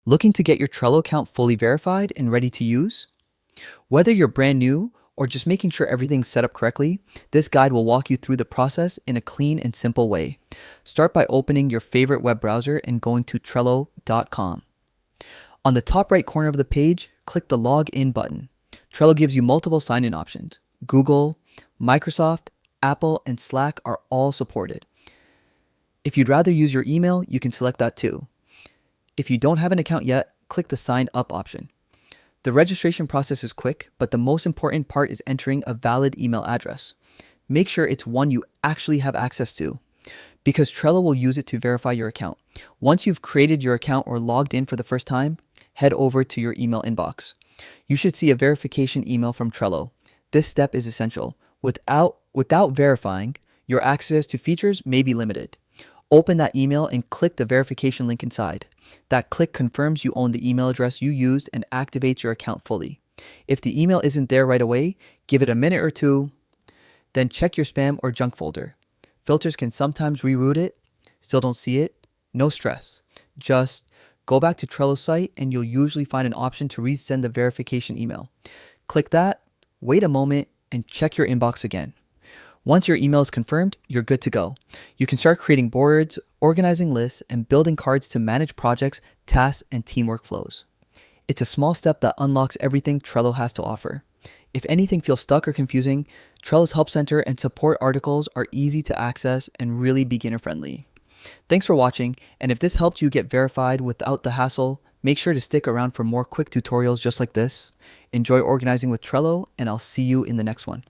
Looking to get your Trello account fully verified and ready to use? Whether you're brand new or just making sure everything's set up correctly, this guide will walk you through the process in a clean and simple way. Start by opening your favorite web browser and going to Trello.com. On the top right corner of the page, click the Login button. Trello gives you multiple sign-in options. Google, Microsoft, Apple, and Slack are all supported. If you'd rather use your email, you can select that too. If you don't have an account yet, click the Sign Up option. The registration process is quick, but the most important part is entering a valid email address. Make sure it's one you actually have access to, because Trello will use it to verify your account. Once you've created your account or logged in for the first time, head over to your email inbox. You should see a verification email from Trello. This step is essential. Without verifying, your access to features may be limited. Open that email and click the verification link inside. That click confirms you own the email address you used and activates your account fully. If the email isn't there right away, give it a minute or two, then check your spam or junk folder. Filters can sometimes reroute it. Still don't see it? No stress. Just go back to Trello's site and you'll usually find an option to resend the verification email. Click that, wait a moment, and check your inbox again. Once your email is confirmed, you're good to go. You can start creating boards, organizing lists, and building cards to manage projects, tasks, and team workflows. It's a small step that unlocks everything Trello has to offer. If anything feels stuck or confusing, Trello's Help Center and support articles are easy to access and really beginner-friendly. Thanks for watching, and if this helped you get verified without the hassle, make sure to stick around for more quick tutorials just like this. Enjoy organizing with Trello, and I'll see you in the next one.